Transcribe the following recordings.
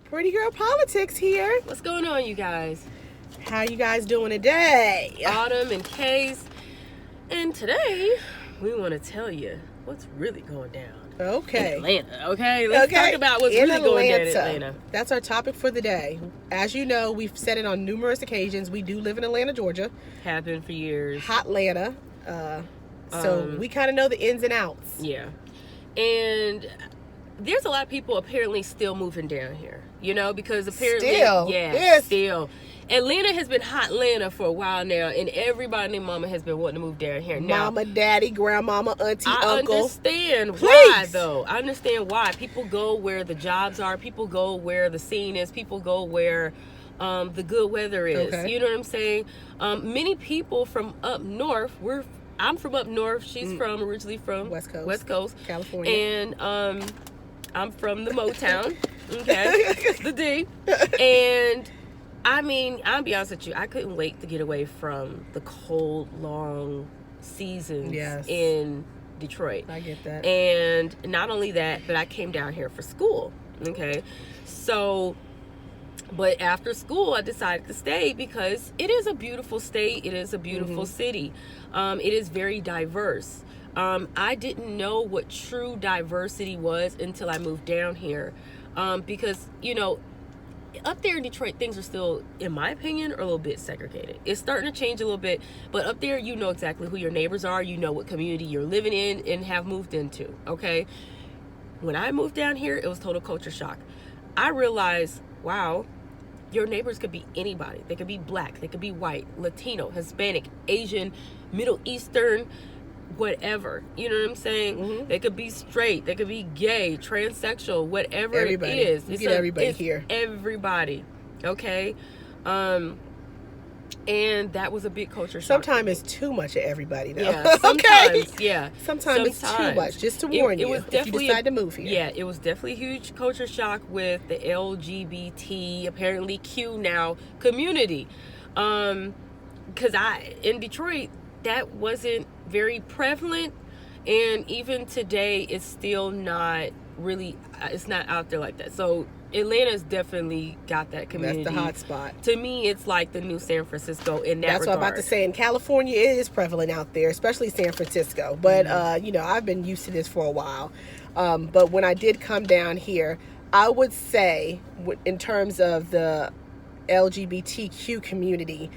Pretty Girl Politics here. What's going on, you guys? How you guys doing today? Autumn and Case. And today, we want to tell you what's really going down Okay. in Atlanta. Okay, let's talk about what's really going down in Atlanta. That's our topic for the day. As you know, we've said it on numerous occasions. We do live in Atlanta, Georgia. Have been for years. Hotlanta. So we kind of know the ins and outs. Yeah. And there's a lot of people apparently still moving down here, you know, because apparently, still. Atlanta has been Hotlanta for a while now, and everybody and their mama has been wanting to move down here. Now, Mama, daddy, grandmama, auntie, uncle. I understand why, though. I understand why. People go where the jobs are. People go where the scene is. People go where the good weather is. Okay. You know what I'm saying? Many people from up north, I'm from up north. She's originally from West Coast, California. And I'm from the Motown, okay, the D. And I mean, I'll be honest with you, I couldn't wait to get away from the cold, long seasons in Detroit. I get that. And not only that, but I came down here for school, okay? So, but after school, I decided to stay because it is a beautiful state. It is a beautiful city. It is very diverse. I didn't know what true diversity was until I moved down here. Because, you know, up there in Detroit, things are still, in my opinion, are a little bit segregated. It's starting to change a little bit, but up there, you know exactly who your neighbors are. You know what community you're living in and have moved into, okay? When I moved down here, it was total culture shock. I realized, wow, your neighbors could be anybody. They could be black, they could be white, Latino, Hispanic, Asian, Middle Eastern, whatever. You know what I'm saying? They could be straight, they could be gay, transsexual, whatever everybody. it is. You get everybody here. Everybody. Okay? And that was a big culture shock. Sometimes it's too much of everybody, though. Yeah, sometimes, yeah. Sometimes it's too much, just to warn you, if you decide to move here. Yeah, it was definitely a huge culture shock with the LGBT, apparently Q now, community. Because in Detroit, that wasn't very prevalent, and even today, it's still not really, it's not out there like that. So Atlanta's definitely got that community. That's the hot spot. To me, it's like the new San Francisco in that regard. That's what I'm about to say. In California, it is prevalent out there, especially San Francisco. But, you know, I've been used to this for a while. But when I did come down here, I would say, in terms of the LGBTQ community,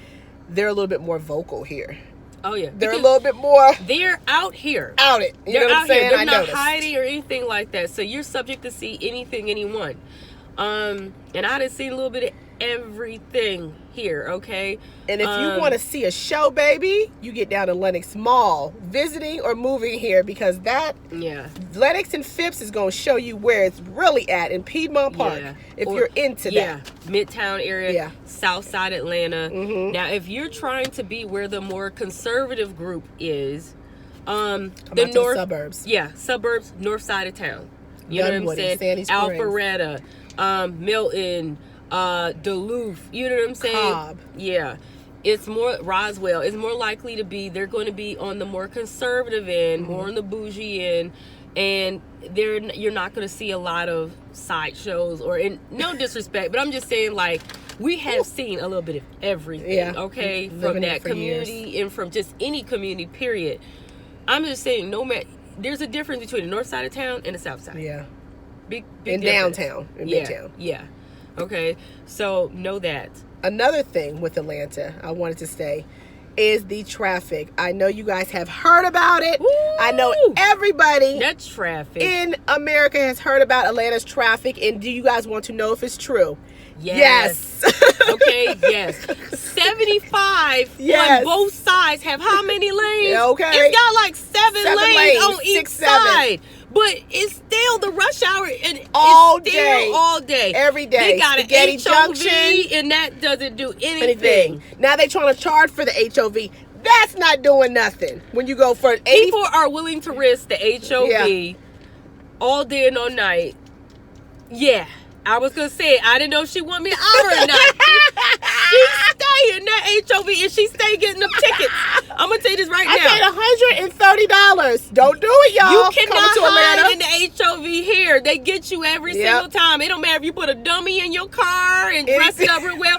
they're a little bit more vocal here. Oh, yeah. They're a little bit more... They're out here. Out it. You know what I'm saying? They're not hiding or anything like that. So you're subject to see anything, anyone. And I done seen a little bit of everything here, okay? And if you want to see a show, baby, you get down to Lenox Mall, visiting or moving here, because that Lenox and Phipps is going to show you where it's really at in Piedmont Park, if you're into that. Yeah, Midtown area, South Side Atlanta. Now, if you're trying to be where the more conservative group is, the north suburbs. Yeah, suburbs, north side of town. You know what I'm saying? Alpharetta, Milton, Duluth, you know what I'm saying? Cobb. Yeah. It's more Roswell. It's more likely to be, they're going to be on the more conservative end, more on the bougie end, and you're not going to see a lot of sideshows or, in no disrespect, but I'm just saying, like, we have seen a little bit of everything, okay, from that community and from just any community, period. I'm just saying, there's a difference between the north side of town and the south side. Yeah. Big in difference. Downtown, in Midtown. Yeah. Okay. So know that. Another thing with Atlanta, I wanted to say, is the traffic. I know you guys have heard about it. Woo! I know everybody that traffic in America has heard about Atlanta's traffic. And do you guys want to know if it's true? Yes. Okay, yes. 75 on both sides have how many lanes? Okay. It's got like seven lanes on each 6, 7. side. But it's still the rush hour and all it's still all day. Every day. They got Spaghetti an HOV Junction, and that doesn't do anything. Now they trying to charge for the HOV. That's not doing nothing. When you go for 80, people are willing to risk the HOV all day and all night. Yeah. I was gonna say, I didn't know if she want me out or not. She stay stay in that HOV and she stay getting them tickets. I'm gonna tell you this right now. I paid $130. Don't do it, y'all. You cannot Coming to hide Atlanta. in the HOV here. They get you every single time. It don't matter if you put a dummy in your car and dress it up real well.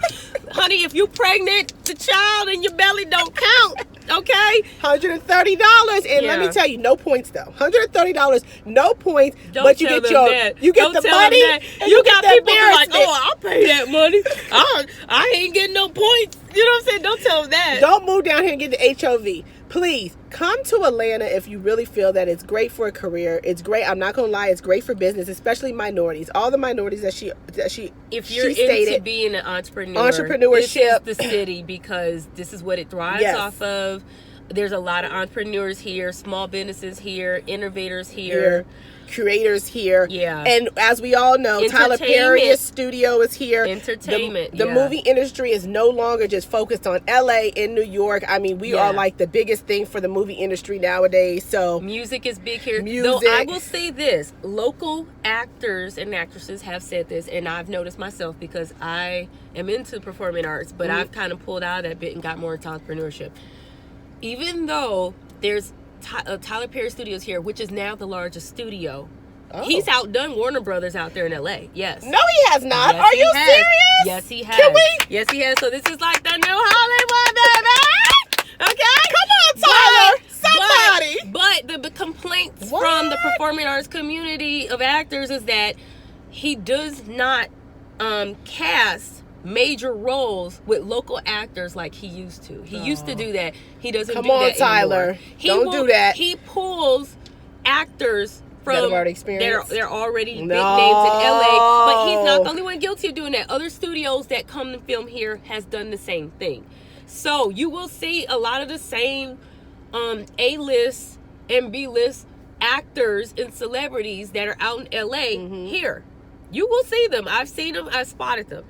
Honey, if you pregnant, the child in your belly don't count. Okay? $130. And let me tell you, no points though. $130, no points. But you get you get the money. And you got get people like, oh, I'll pay that money. I ain't getting no points. You know what I'm saying? Don't tell them that. Don't move down here and get the HOV. Please come to Atlanta if you really feel that it's great for a career. It's great. I'm not gonna lie. It's great for business, especially minorities. All the minorities that she if you're into being an entrepreneurship, this is the city because this is what it thrives off of. There's a lot of entrepreneurs here, small businesses here, innovators here. Creators here. Yeah. And as we all know, Tyler Perry's studio is here. Entertainment. The movie industry is no longer just focused on LA and New York. I mean, we are like the biggest thing for the movie industry nowadays. So music is big here. Though I will say this, local actors and actresses have said this, and I've noticed myself because I am into performing arts, but I've kind of pulled out of that bit and got more into entrepreneurship. Even though there's Tyler Perry Studios here, which is now the largest studio. He's outdone Warner Brothers out there in LA. Yes. No, he has not. Yes, are you serious? Yes, he has. Can we? Yes, he has. So this is like the new Hollywood, baby. Okay? Come on, Tyler. Somebody. But the complaints from the performing arts community of actors is that he does not cast major roles with local actors like he used to. He used to do that. He doesn't do that anymore. Tyler. Don't do that. He pulls actors from that have already experienced. They're already big names in LA, but he's not the only one guilty of doing that. Other studios that come and film here has done the same thing. So you will see a lot of the same A-list and B-list actors and celebrities that are out in LA here. You will see them. I've seen them. I've spotted them.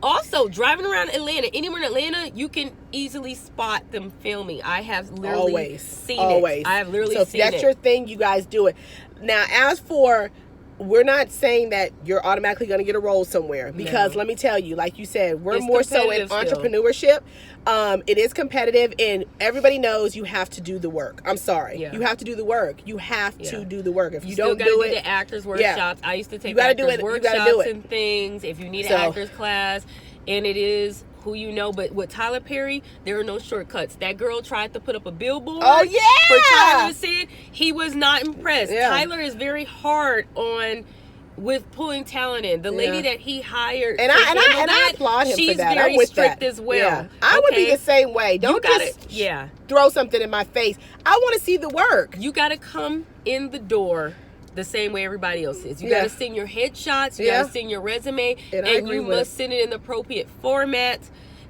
Also, driving around Atlanta, anywhere in Atlanta, you can easily spot them filming. I have literally seen it. I have literally seen it. So if that's your thing, you guys do it. Now, as for, we're not saying that you're automatically going to get a role somewhere. Because let me tell you, like you said, we're more so in entrepreneurship. It is competitive, and everybody knows you have to do the work. I'm sorry. Yeah. You have to do the work. You have to do the work. If you don't do it, the actors workshops. I used to take actors workshops and things. If you need an actors class, and it is who you know. But with Tyler Perry, there are no shortcuts. That girl tried to put up a billboard for Tyler to see it. He was not impressed. Tyler is very hard with pulling talent in. The lady that he hired, and I applaud him for that. She's very strict as well. Yeah. I would be the same way. Don't just throw something in my face. I want to see the work. You got to come in the door the same way everybody else is. You got to send your headshots. You got to send your resume, and you must send it in the appropriate format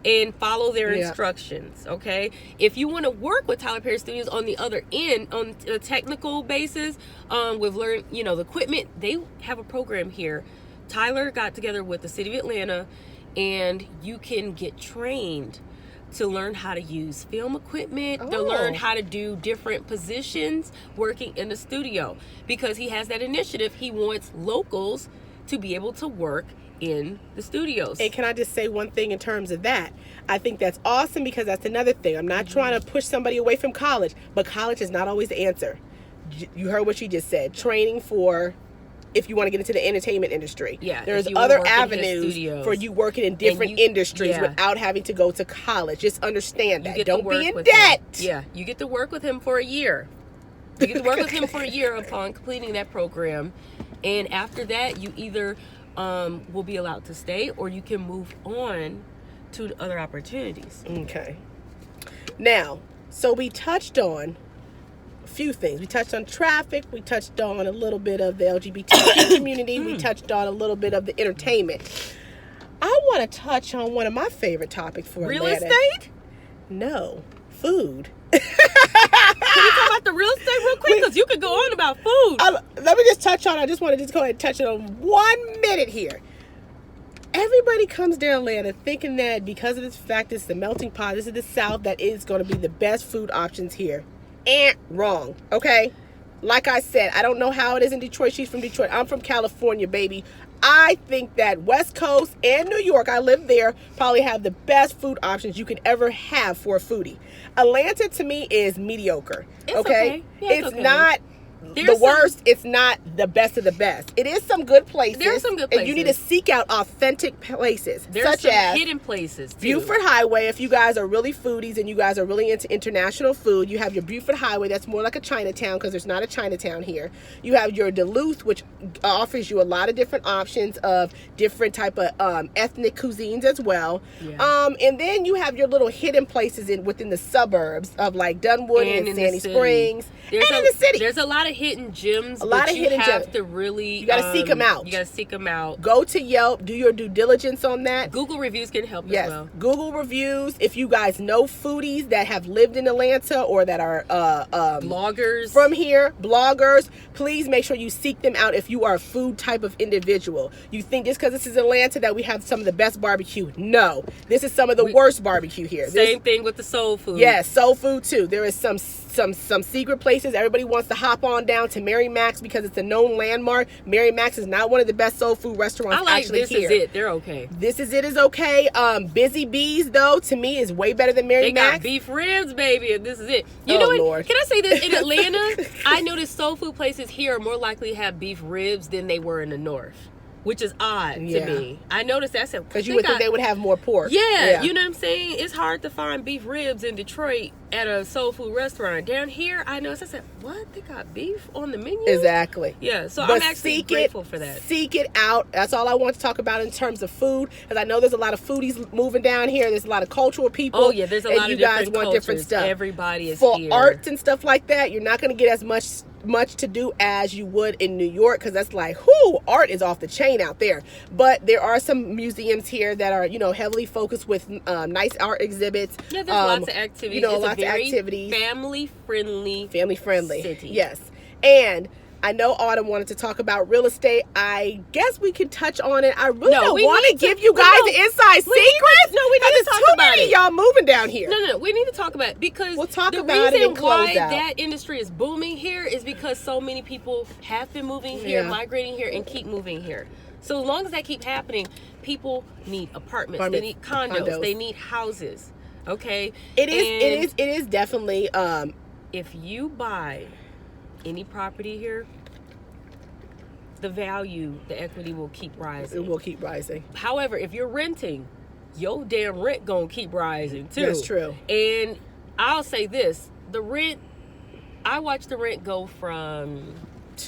and follow their instructions. Okay, if you want to work with Tyler Perry Studios on the other end, on a technical basis, with the equipment, they have a program here. Tyler got together with the city of Atlanta, and you can get trained to learn how to use film equipment, to learn how to do different positions working in the studio, because he has that initiative. He wants locals to be able to work in the studios. And can I just say one thing in terms of that? I think that's awesome, because that's another thing. I'm not trying to push somebody away from college, but college is not always the answer. You heard what she just said. Training for, if you want to get into the entertainment industry. Yeah. There's other avenues for you working in different industries without having to go to college. Just understand that. Don't be in debt. Yeah. You get to work with him for a year. You get to work with him for a year upon completing that program. And after that, you either will be allowed to stay, or you can move on to other opportunities. Okay. Now, so we touched on a few things. We touched on traffic. We touched on a little bit of the LGBT community. We touched on a little bit of the entertainment. I want to touch on one of my favorite topics for real Atlanta. estate? No, food. Can we talk about the real estate real quick? Because you could go on about food. Let me just touch on, I just want to just go ahead and touch it on 1 minute here. Everybody comes to Atlanta thinking that because of this fact, it's the melting pot, this is the South, that is going to be the best food options here. Wrong, okay? like I said, I don't know how it is in Detroit. She's from Detroit. I'm from California, baby. I think that West Coast and New York, I live there, probably have the best food options you could ever have for a foodie. Atlanta, to me, is mediocre. It's okay. Yeah, it's okay. not the worst. It's not the best of the best. It is some good places. There's some good places. And you need to seek out authentic places. There's such some as hidden places, too. Buford Highway. If you guys are really foodies and you guys are really into international food, you have your Buford Highway. That's more like a Chinatown because there's not a Chinatown here. You have your Duluth, which offers you a lot of different options of different type of ethnic cuisines as well. Yeah. And then you have your little hidden places within the suburbs of like Dunwoody and Sandy Springs. In the city. There's a lot of hidden gems. A lot of hidden gems. You have to really... You got to seek them out. You got to seek them out. Go to Yelp. Do your due diligence on that. Google reviews can help as well. Google reviews. If you guys know foodies that have lived in Atlanta or that are bloggers from here, bloggers, please make sure you seek them out if you are a food type of individual. You think just because this is Atlanta that we have some of the best barbecue. No. This is some of the worst barbecue here. Same thing with the soul food. Yes, soul food too. There is some secret places. Everybody wants to hop on down to Mary Mac's because it's a known landmark. Mary Mac's is not one of the best soul food restaurants I like actually This here. Is It. They're okay. This Is It is okay. Busy Bees, though, to me is way better than Mary Mac's. They got beef ribs, baby, and This Is It. You know what? Lord. Can I say this? In Atlanta, I noticed soul food places here are more likely to have beef ribs than they were in the north, which is odd to me. I noticed that. Because you would think they would have more pork. Yeah, you know what I'm saying? It's hard to find beef ribs in Detroit at a soul food restaurant. Down here, I noticed, I said, what? They got beef on the menu? Exactly. Yeah, so I'm actually grateful for that. Seek it out. That's all I want to talk about in terms of food. Because I know there's a lot of foodies moving down here. There's a lot of cultural people. Oh, yeah, there's a lot of different you guys want different stuff. Everybody is for here. arts and stuff like that, you're not going to get as much to do as you would in New York, because that's like, art is off the chain out there. But there are some museums here that are, heavily focused with nice art exhibits. Yeah, there's lots of activities. Lots of activities. Family friendly city. Yes. And I know Autumn wanted to talk about real estate. I guess we can touch on it. I really don't want to give you guys the inside secrets. We need to talk about it. Y'all moving down here. No, we need to talk about it because we'll talk the about it and close reason why out. that industry is booming here is because so many people have been moving here, migrating here, and keep moving here. So as long as that keep happening, people need apartments. They need condos. They need houses. Okay. It is definitely. If you buy any property here, the equity will keep rising. It will keep rising. However, if you're renting, your damn rent gonna keep rising too. That's true. And I'll say this: I watched the rent go from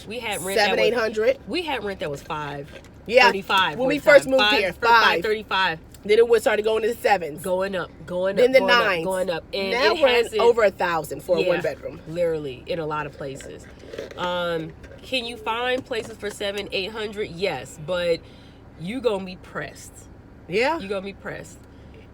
we had rent $700-800. We had rent that was $535. When we first moved here, $535. Then it started going to the sevens, going up, then the nines, going up, and now we're over $1,000 for a one bedroom. Literally, in a lot of places. Can you find places for $700-800? Yes, but you gonna be pressed. Yeah, you gonna be pressed.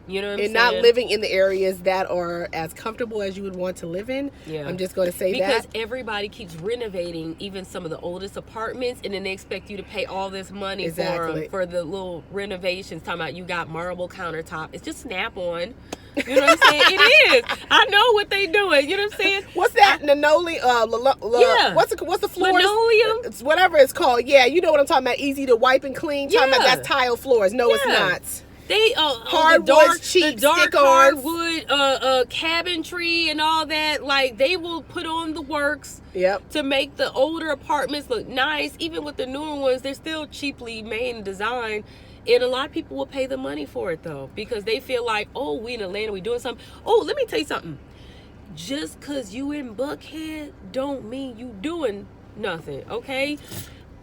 You know what I'm saying? And not living in the areas that are as comfortable as you would want to live in. Yeah. I'm just going to say because that. Because everybody keeps renovating even some of the oldest apartments, and then they expect you to pay all this money for the little renovations. Talking about you got marble countertop. It's just Snap-on. You know what I'm saying? It is. I know what they doing. You know what I'm saying? What's that? Linoleum? What's the floor? Linoleum? It's whatever it's called. Yeah, you know what I'm talking about. Easy to wipe and clean. Talking about that's tile floors. No, it's not. They hardwood, cheap, the dark stick-ons. hardwood, cabinetry and all that. Like they will put on the works to make the older apartments look nice. Even with the newer ones, they're still cheaply made and designed. And a lot of people will pay the money for it though, because they feel like, we in Atlanta, we doing something. Oh, let me tell you something. Just cause you in Buckhead don't mean you doing nothing. Okay.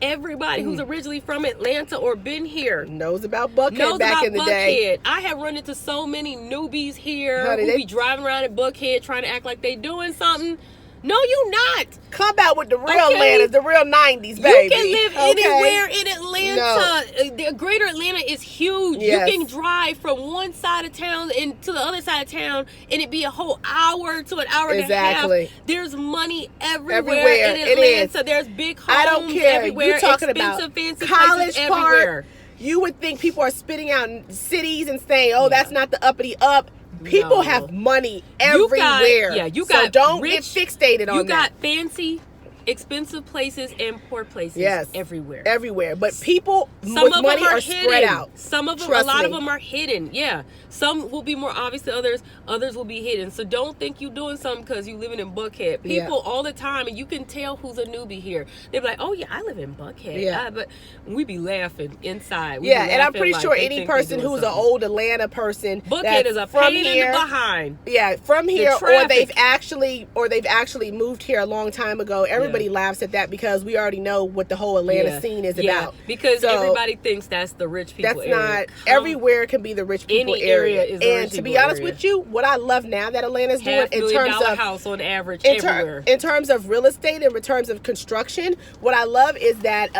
Everybody who's originally from Atlanta or been here knows about Buckhead back in the day. I have run into so many newbies here who be driving around at Buckhead trying to act like they doing something. No, you not. Come out with the real Atlanta, the real 90s, baby. You can live anywhere in Atlanta. The greater Atlanta is huge. Yes. You can drive from one side of town and to the other side of town, and it be a whole hour to an hour and a half. There's money everywhere in Atlanta. There's big homes I don't care. Everywhere. You're talking expensive, about fancy College places Park. Everywhere. You would think people are spitting out in cities and saying, that's not the uppity up. People have money everywhere. You got so don't rich, get fixated on that. You got fancy expensive places and poor places. Yes. Everywhere. But people Some with of money them are spread hidden. out. Some of them, Trust a lot me. of them are hidden. Yeah. Some will be more obvious than others. Others will be hidden. So don't think you're doing something because you living in Buckhead. People all the time, and you can tell who's a newbie here. They're like, oh yeah, I live in Buckhead. Yeah. But we be laughing inside. We Yeah, be and I'm laughing pretty like sure they any think they're person doing who's an something. old Atlanta person Buckhead that's is a from pain here, in the behind. Yeah, from here, or traffic. they've actually moved here a long time ago. Everybody laughs at that because we already know what the whole Atlanta scene is about. Because So, everybody thinks that's the rich people that's area. not everywhere can be the rich people Any area is the and rich to be people honest area. with you, what I love now that Atlanta's doing in terms $500,000 of house on average everywhere. in terms of real estate and in terms of construction, what I love is that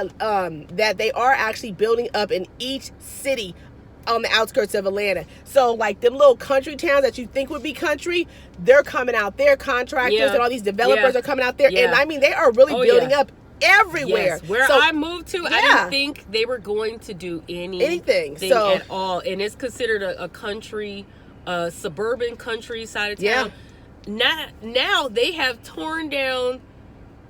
that they are actually building up in each city on the outskirts of Atlanta. So like them little country towns that you think would be country, they're coming out there. Contractors and all these developers are coming out there. And I mean, they are really building up everywhere. Yes. Where I moved to, I didn't think they were going to do anything at all. And it's considered a country, suburban country side of town. Now they have torn down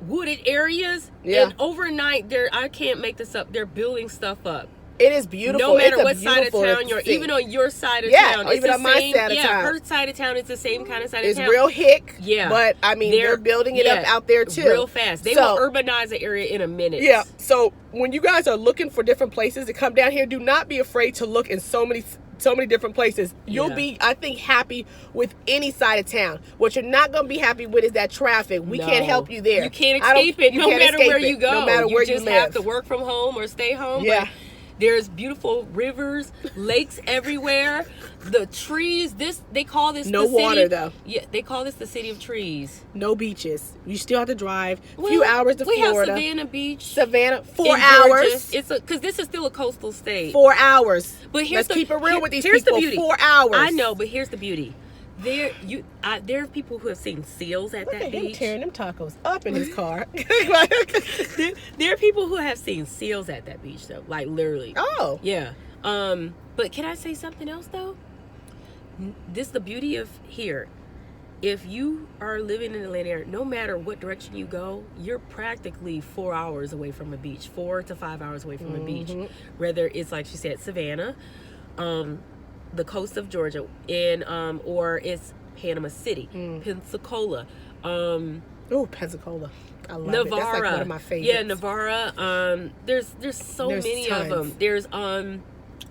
wooded areas, and overnight I can't make this up, they're building stuff up. It is beautiful. No matter what side of town you're, even on your side of town. Even on my side of town. Her side of town is the same kind of side of town. It's real hick. Yeah. But I mean, they're building it up out there too. Real fast. They will urbanize the area in a minute. Yeah. So when you guys are looking for different places to come down here, do not be afraid to look in so many different places. You'll be, I think, happy with any side of town. What you're not going to be happy with is that traffic. We can't help you there. You can't escape it no matter where you go. No matter where you live. You just have to work from home or stay home. Yeah. But there's beautiful rivers, lakes everywhere. The trees, they call this no the city. Water though. Yeah, they call this the city of trees. No beaches. You still have to drive a few hours to Florida. We have Savannah Beach. 4 hours. It's because this is still a coastal state. 4 hours. But let's keep it real with these here's people. The beauty. 4 hours. I know, but here's the beauty. There are people who have seen seals at that beach. Him tearing them tacos up in his car. there are people who have seen seals at that beach, though. Like literally. Oh. Yeah. But can I say something else though? This is the beauty of here. If you are living in the Atlanta area, no matter what direction you go, you're practically 4 hours away from a beach, 4 to 5 hours away from a beach. Whether it's like she said, Savannah, the coast of Georgia, or it's Panama City, Pensacola, Pensacola. I love Navarra. It. That's like one of my favorites. Yeah, Navarra. There's so many tons. of them. There's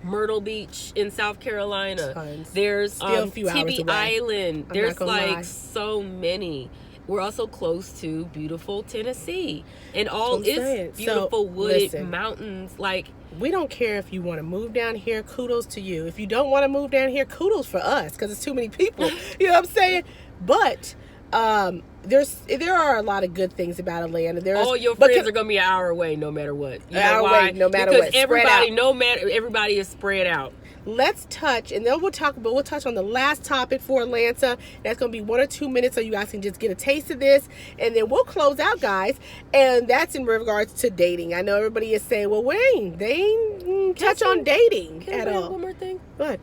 Myrtle Beach in South Carolina. Tons. There's Still a few hours Tibby away. Island. I'm There's not gonna lie. so many. We're also close to beautiful Tennessee and all That's what I'm saying. its beautiful wooded listen. mountains. Like, we don't care if you want to move down here. Kudos to you. If you don't want to move down here, kudos for us because it's too many people. You know what I'm saying? But there are a lot of good things about Atlanta. All your friends are gonna be an hour away, no matter what. You know why? Away, no matter because what. Everybody is spread out. Let's touch, and then we'll touch on the last topic for Atlanta. That's going to be 1 or 2 minutes so you guys can just get a taste of this, and then we'll close out, guys. And that's in regards to dating. I know everybody is saying, well, Wayne, they ain't touch on dating at all. One more thing. What?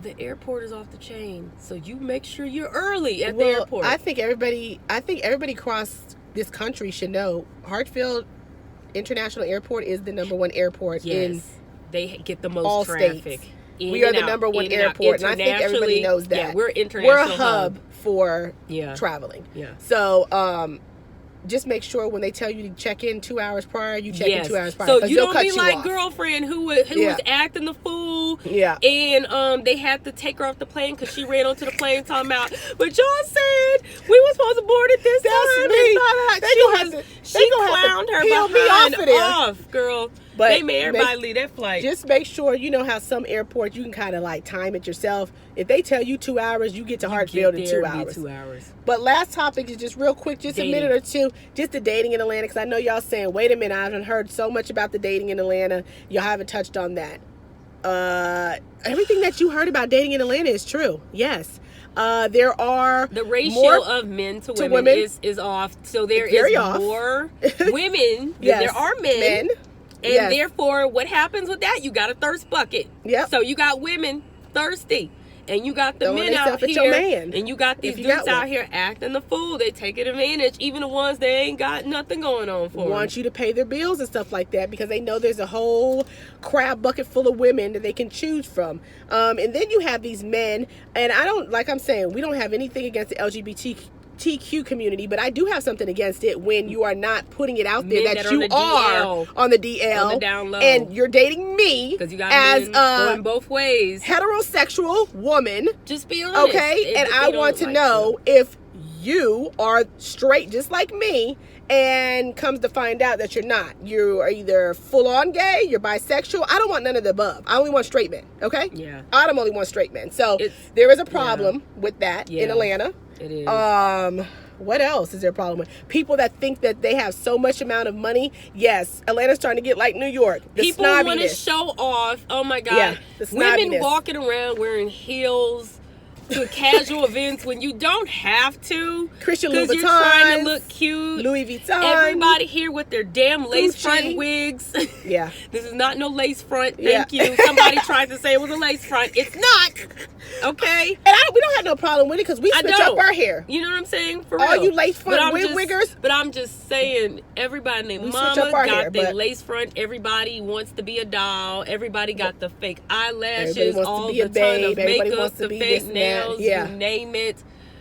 The airport is off the chain, so you make sure you're early at the airport. I think everybody across this country should know Hartsfield International Airport is the number 1 airport in they get the most all traffic. States. We are the number 1 airport, and I think everybody knows that. Yeah, we're international. We're a hub for traveling. Yeah. So, just make sure when they tell you to check in 2 hours prior, you check in 2 hours prior. So you don't cut be you like off. girlfriend who was acting the fool. Yeah. And they had to take her off the plane because she ran onto the plane talking about, but y'all said we were supposed to board at this time. She clowned her behind off, girl. But they made everybody leave that flight. Just make sure, you know how some airports you can kind of like time it yourself. If they tell you 2 hours, you get to Hartsfield in 2 hours. 2 hours. But last topic is just real quick, just dating. A minute or two, just the dating in Atlanta, because I know y'all saying, wait a minute, I haven't heard so much about the dating in Atlanta. Y'all haven't touched on that. Everything that you heard about dating in Atlanta is true. Yes. There are the ratio of men to women is off. So there is more women than there are men. And therefore, what happens with that? You got a thirst bucket. Yep. So you got women thirsty. And you got the Throwing men out themselves at your here, man, and you got these if you dudes got out one. here acting the fool. They taking advantage, even the ones that ain't got nothing going on for Want them. you to pay their bills and stuff like that because they know there's a whole crab bucket full of women that they can choose from. And then you have these men, and I don't, like I'm saying, we don't have anything against the LGBTQ community, but I do have something against it when you are not putting it out there Men that that you are on the DL, on the down low. and you're dating me Because you got as men a going both ways. heterosexual woman. Just be honest. Okay, and If I they don't want to like know if you are straight just like me, and comes to find out that you're not. You are either full on gay, you're bisexual. I don't want none of the above. I only want straight men. Okay. Yeah. I don't only want straight men. So It's- there is a problem with that Yeah. in Atlanta. It is. What else is there a problem with? People that think that they have so much amount of money. Yes, Atlanta's starting to get like New York. The People want to snobbiness. show off. Oh my God. Yeah, the Women snobbiness. walking around wearing heels to casual events when you don't have to. Christian Because Louboutins, you're trying to look cute. Louis Vuitton. Everybody here with their damn lace Gucci. front wigs. Yeah. This is not no lace front. Yeah. Thank you. Somebody tried to say it was a lace front. It's not. Okay? And we don't have no problem with it because we I switch don't. up our hair. You know what I'm saying? For All real. you lace front But I'm wiggers. But I'm just saying, everybody named We switch Mama up our got hair, their but- lace front. Everybody wants to be a doll. Everybody got the fake eyelashes, Everybody wants to all be a the ton babe. of Everybody makeup, wants to the be fake this and that. nails, Yeah. you name it.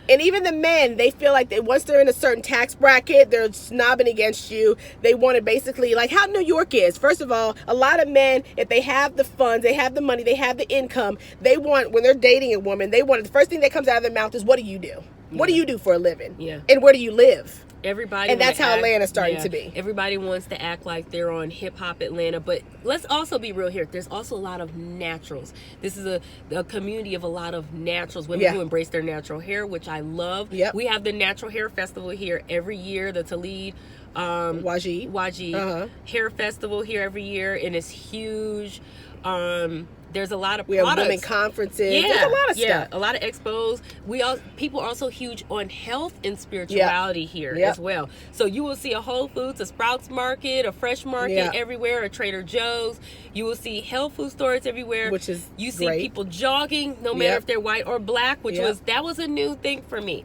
And even the men, they feel like that once they're in a certain tax bracket, they're snobbing against you. They want to basically, like how New York is. First of all, a lot of men, if they have the funds, they have the money, they have the income, they want, when they're dating a woman, they want, the first thing that comes out of their mouth is, what do you do? What do you do for a living? Yeah. And where do you live? Everybody And that's wanna how act- Atlanta's starting to be. Everybody wants to act like they're on hip hop Atlanta, but let's also be real here. There's also a lot of naturals. This is a community of a lot of naturals. Women Yeah. who embrace their natural hair, which I love. Yep. We have the Natural Hair Festival here every year. The Talib Wajid Uh-huh. Hair Festival here every year, and it's huge. There's a lot of We have products. women conferences. Yeah, There's a lot of yeah, stuff. a lot of expos. People are also huge on health and spirituality here Yep. as well. So you will see a Whole Foods, a Sprouts Market, a Fresh Market Yeah. everywhere, a Trader Joe's. You will see health food stores everywhere. Which is you see great. people jogging, no matter Yep. if they're white or black, which Yep. was a new thing for me.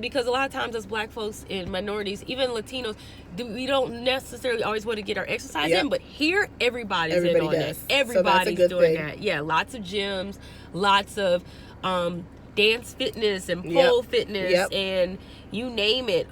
Because a lot of times as black folks and minorities, even Latinos, we don't necessarily always want to get our exercise Yep. in, but here everybody's Everybody in on does. that. So that's a Everybody's good doing thing. that. Yeah, lots of gyms, lots of dance fitness and Yep. pole fitness Yep. and you name it.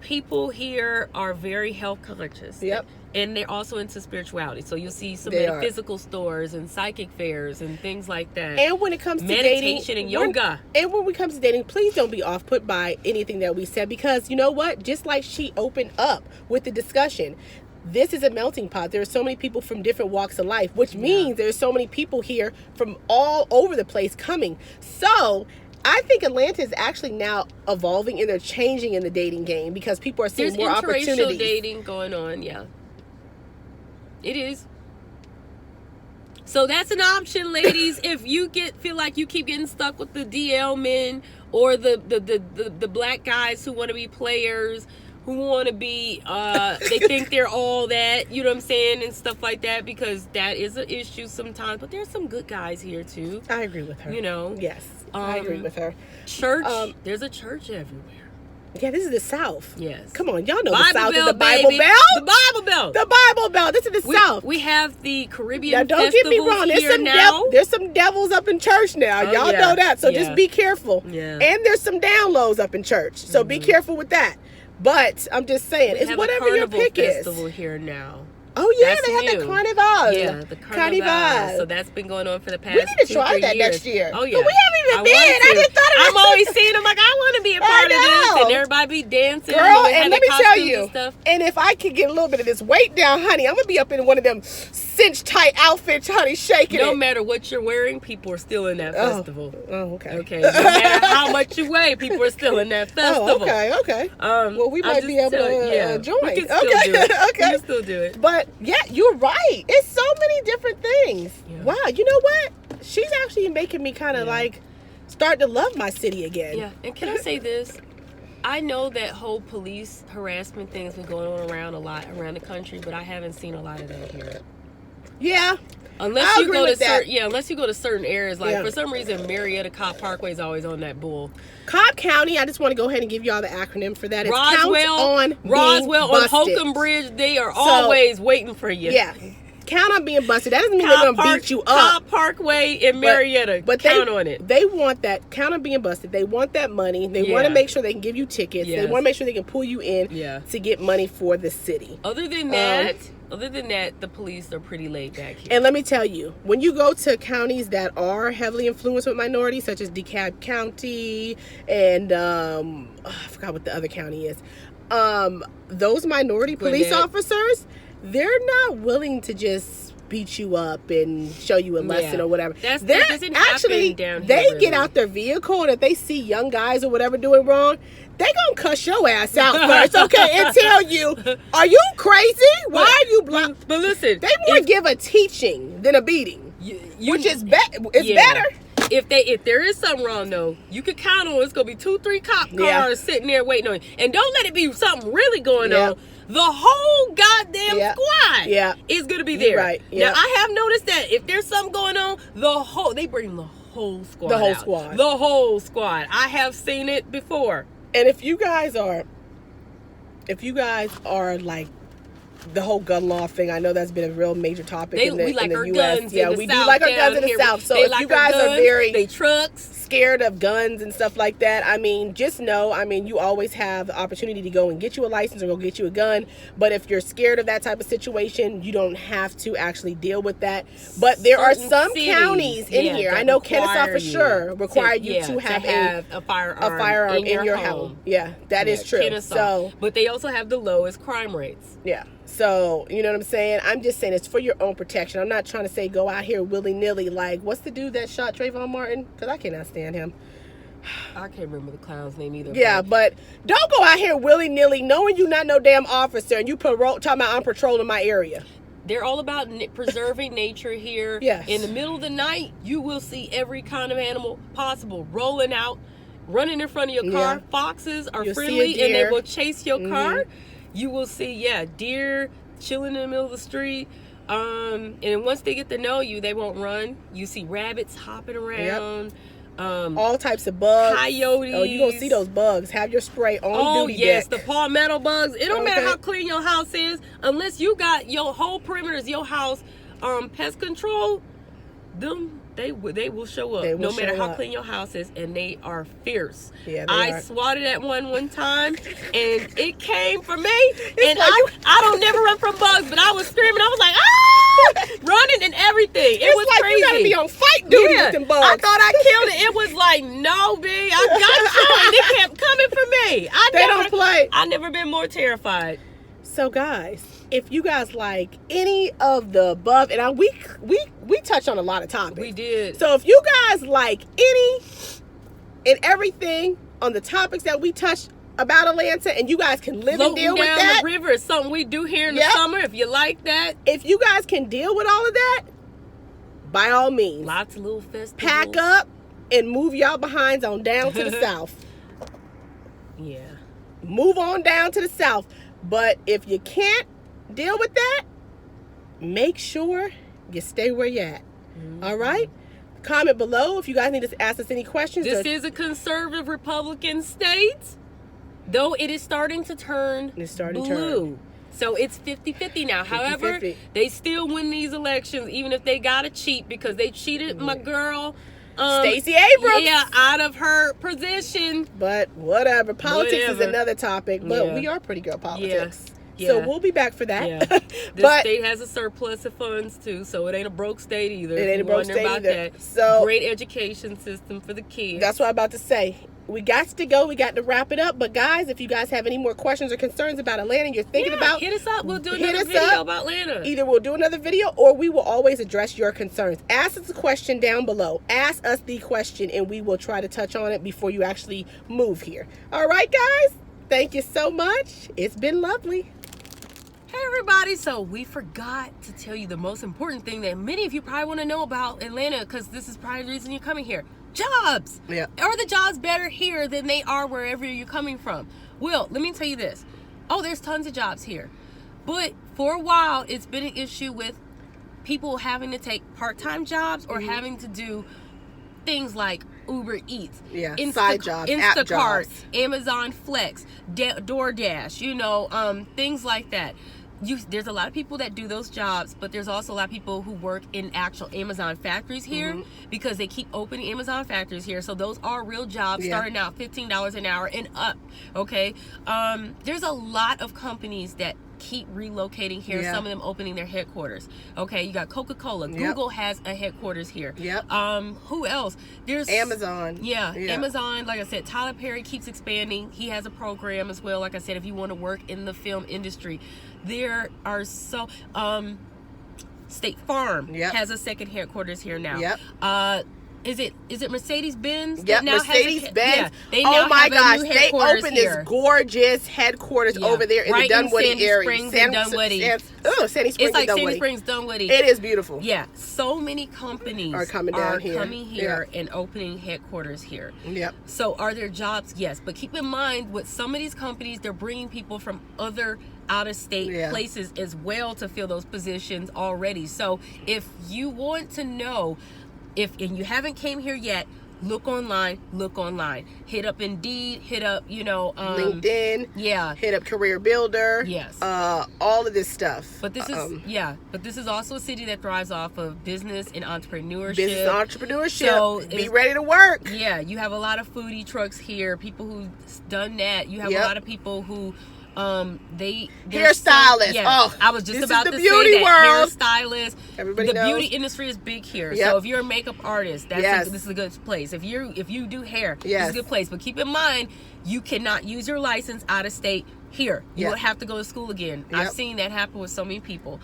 People here are very health conscious. Yep. And they're also into spirituality. So you'll see some They are. metaphysical stores and psychic fairs and things like that. And when it comes to Meditation dating, and yoga. And when it comes to dating, please don't be off put by anything that we said, because you know what? Just like she opened up with the discussion, this is a melting pot. There are so many people from different walks of life, which means there's so many people here from all over the place coming. So I think Atlanta is actually now evolving and they're changing in the dating game because people are seeing There's more interracial opportunities. dating going on, yeah. It is. So that's an option, ladies. If you feel like you keep getting stuck with the DL men or the black guys who want to be players, who want to be they think they're all that, you know what I'm saying, and stuff like that, because that is an issue sometimes. But there's some good guys here too. I agree with her. You know. Yes, I agree with her. Church. There's a church everywhere. Yeah, this is the South. Yes. Come on, y'all know Bible the South is Belt, the Bible baby. Belt. The Bible Belt. The Bible Belt. This is the South. We have the Caribbean Now, don't get me wrong. There's some devils up in church now. Oh, Y'all yeah. know that. So Yeah. just be careful. Yeah. And there's some down lows up in church. So be careful with that. But I'm just saying, We it's have whatever a your carnival pick festival is. here now. Oh yeah, That's they have new. the carnival. Yeah, the carnival. So that's been going on for the past we need to 2-3 try that years. next year. Oh yeah, But we haven't even I been. want I to. just thought it I'm was- always seeing. I'm like, I want to be a part of this, know. and everybody be dancing. Girl, and they have and let their me tell costumes you, and stuff. and if I could get a little bit of this weight down, honey, I'm gonna be up in one of them cinch tight outfits, honey, shaking No it. matter what you're wearing, people are still in that festival. Oh, okay. Okay, no matter how much you weigh, people are still in that festival. Oh, okay. Well, we I'm might just be able to telling- join. We can still Okay, do it. okay. We can still do it. But yeah, you're right. It's so many different things. Yeah. Wow, you know what? She's actually making me kind of Yeah. like start to love my city again. Yeah, and can I say this? I know that whole police harassment thing has been going on around a lot around the country, but I haven't seen a lot of that here. Yeah. Unless I you agree go to with that. unless you go to certain areas, like Yeah. for some reason Marietta Cobb Parkway is always on that bull. Cobb County, I just want to go ahead and give y'all the acronym for that. It's Roswell Count on on busted. Holcomb Bridge, they are always waiting for you. Yeah. Count on being busted. That doesn't mean they're going to beat you up. Cobb Parkway in Marietta. But count on it. They want that. Count on being busted. They want that money. They want to make sure they can give you tickets. Yes. They want to make sure they can pull you in to get money for the city. Other than that, the police are pretty laid back here. And let me tell you, when you go to counties that are heavily influenced with minorities, such as DeKalb County and I forgot what the other county is, those minority police officers, they're not willing to just beat you up and show you a lesson or whatever. That doesn't happen down here, they get out their vehicle, and if they see young guys or whatever doing wrong, they gonna cuss your ass out first, okay, and tell you, are you crazy? Why are you blind? But listen, they more give a teaching than a beating, which is better. If there is something wrong though, you can count on it's gonna be 2-3 cop cars sitting there waiting on you, and don't let it be something really going on. The whole goddamn squad is gonna be there. Right. Now I have noticed that if there's something going on, they bring the whole squad. The whole squad. I have seen it before. And if you guys are like the whole gun law thing, I know that's been a real major topic in the U.S. Guns yeah, we do like our guns in the South. So if you guys are very scared of guns and stuff like that, I mean, just know, you always have the opportunity to go and get you a license or go get you a gun. But if you're scared of that type of situation, you don't have to actually deal with that. But there are some counties in here. I know Kennesaw for sure require you to have a firearm in your home. Yeah, that is true. Kennesaw. So, but they also have the lowest crime rates. Yeah. So, you know what I'm saying? I'm just saying it's for your own protection. I'm not trying to say go out here willy-nilly like, what's the dude that shot Trayvon Martin? Because I cannot stand him. I can't remember the clown's name either. Yeah, but don't go out here willy-nilly knowing you're not no damn officer and you talking about I'm patrolling my area. They're all about preserving nature here. Yes. In the middle of the night, you will see every kind of animal possible rolling out, running in front of your car. Foxes are friendly and they will chase your car. You will see, deer chilling in the middle of the street. And once they get to know you, they won't run. You see rabbits hopping around. All types of bugs. Coyotes. Oh, you're going to see those bugs. Have your spray on duty deck. The palmetto bugs. It don't matter how clean your house is. Unless you got your whole perimeters, your house, pest control, they will show up no matter how clean your house is, and they are fierce. Yeah, I swatted at one time, and it came for me. And I don't never run from bugs, but I was screaming. I was like, running and everything. It was crazy. You gotta be on fight duty with them bugs. I thought I killed it. It was like, no, B, I got you. And it kept coming for me. They don't play. I've never been more terrified. So guys, if you guys like any of the above, and we touched on a lot of topics. We did. So if you guys like any and everything on the topics that we touched about Atlanta, and you guys can live and deal with that. The river is something we do here in the summer. If you like that, if you guys can deal with all of that, by all means, lots of little festivals. Pack up and move y'all behinds on down to the south. Yeah, move on down to the south. But if you can't deal with that, make sure you stay where you're at. All right? Comment below if you guys need to ask us any questions. This is a conservative Republican state, though it is starting to turn blue. So it's 50-50 now. 50-50. However, they still win these elections, even if they got to cheat, because they cheated my girl Stacey Abrams. Yeah, out of her position. But whatever. Politics is another topic. But we are pretty good at politics. Yeah. So we'll be back for that. Yeah. This state has a surplus of funds too, so it ain't a broke state either. It ain't a broke state either. That. So great education system for the kids. That's what I'm about to say. We got to go. We got to wrap it up. But guys, if you guys have any more questions or concerns about Atlanta you're thinking about, hit us up. We'll do another video about Atlanta. Either we'll do another video or we will always address your concerns. Ask us a question down below. Ask us the question and we will try to touch on it before you actually move here. All right, guys. Thank you so much. It's been lovely. Hey everybody, so we forgot to tell you the most important thing that many of you probably want to know about Atlanta, because this is probably the reason you're coming here. Jobs! Yeah. Are the jobs better here than they are wherever you're coming from? Well, let me tell you this. There's tons of jobs here. But for a while, it's been an issue with people having to take part-time jobs or having to do things like Uber Eats, side jobs, app Instacart, jobs, Amazon Flex, DoorDash, things like that. There's a lot of people that do those jobs, but there's also a lot of people who work in actual Amazon factories here because they keep opening Amazon factories here. So those are real jobs starting out $15 an hour and up. Okay. There's a lot of companies that keep relocating here. Some of them opening their headquarters. Okay. You got Coca-Cola. Google has a headquarters here. Who else? There's Amazon. Amazon. Like I said, Tyler Perry keeps expanding. He has a program as well. Like I said, if you want to work in the film industry, there are State Farm has a second headquarters here now. Is it Mercedes-Benz? Mercedes-Benz. Oh my gosh, they opened this gorgeous headquarters over there in the Dunwoody area. Sandy Springs, it's like Sandy Springs, Dunwoody. It is beautiful. Yeah, so many companies are coming here and opening headquarters here. So are there jobs? Yes, but keep in mind with some of these companies, they're bringing people from other out-of-state places as well to fill those positions already. So if you want to know, and you haven't came here yet, look online. Hit up Indeed, hit up, LinkedIn. Hit up Career Builder. All of this stuff. But this is also a city that thrives off of business and entrepreneurship. So be ready to work. You have a lot of foodie trucks here, people who've done that. You have a lot of people who hairstylists. I was just about to say that hairstylists. Everybody knows. Beauty industry is big here. So if you're a makeup artist, this is a good place. If you do hair, this is a good place. But keep in mind, you cannot use your license out of state here. You would have to go to school again. I've seen that happen with so many people.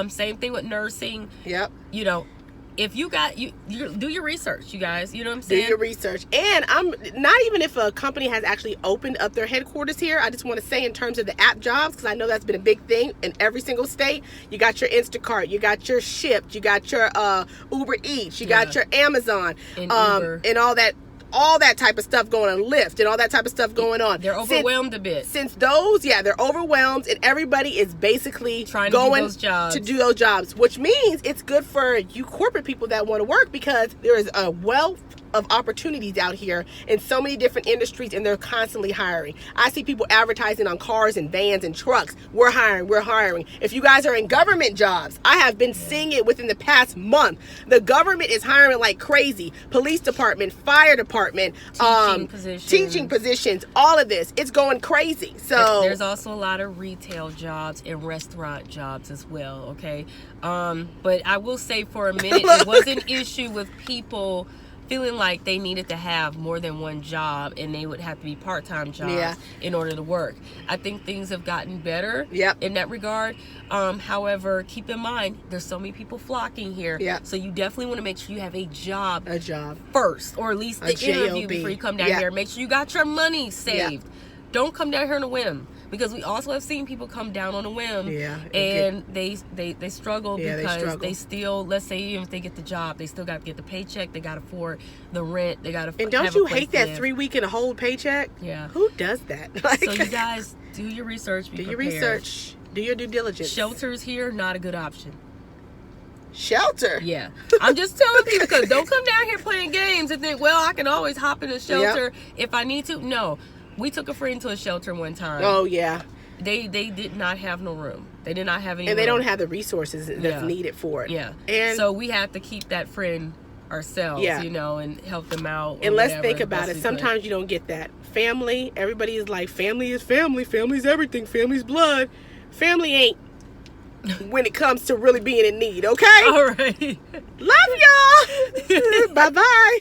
Same thing with nursing. If you do your research, you guys, you know what I'm saying? Do your research. And I'm not even if a company has actually opened up their headquarters here. I just want to say in terms of the app jobs, because I know that's been a big thing in every single state. You got your Instacart, you got your Shipt, you got your Uber Eats, you got your Amazon, and all that type of stuff going on, Lyft and all that type of stuff going on. They're overwhelmed a bit. Since those, they're overwhelmed, and everybody is basically trying to do those jobs, which means it's good for you corporate people that want to work, because there is a wealth of opportunities out here in so many different industries, and they're constantly hiring. I see people advertising on cars and vans and trucks. We're hiring. If you guys are in government jobs, I have been seeing it within the past month. The government is hiring like crazy. Police department, fire department, teaching positions, all of this. It's going crazy. So there's also a lot of retail jobs and restaurant jobs as well, okay? But I will say for a minute, it was an issue with people feeling like they needed to have more than one job, and they would have to be part-time jobs in order to work. I think things have gotten better in that regard. However, keep in mind, there's so many people flocking here. So you definitely want to make sure you have a job first, or at least the interview before you come down here. Make sure you got your money saved. Don't come down here on a whim, because we also have seen people come down on a whim and they struggle because they still, let's say even if they get the job, they still got to get the paycheck, they got to afford the rent, they got to. And don't you hate that 3 week and a whole paycheck? Who does that? So you guys do your research. Do your research. Do your due diligence. Shelters here, not a good option. Shelter? Yeah. I'm just telling people, because don't come down here playing games and think, well, I can always hop in a shelter if I need to. No. We took a friend to a shelter one time. Oh, yeah. They did not have no room. They did not have any room. And they don't have the resources that's needed for it. Yeah. And so we had to keep that friend ourselves, and help them out. And let's think about it. Sometimes you don't get that. Family, everybody is like, family is family. Family's everything. Family's blood. Family ain't when it comes to really being in need, okay? All right. Love y'all. Bye-bye.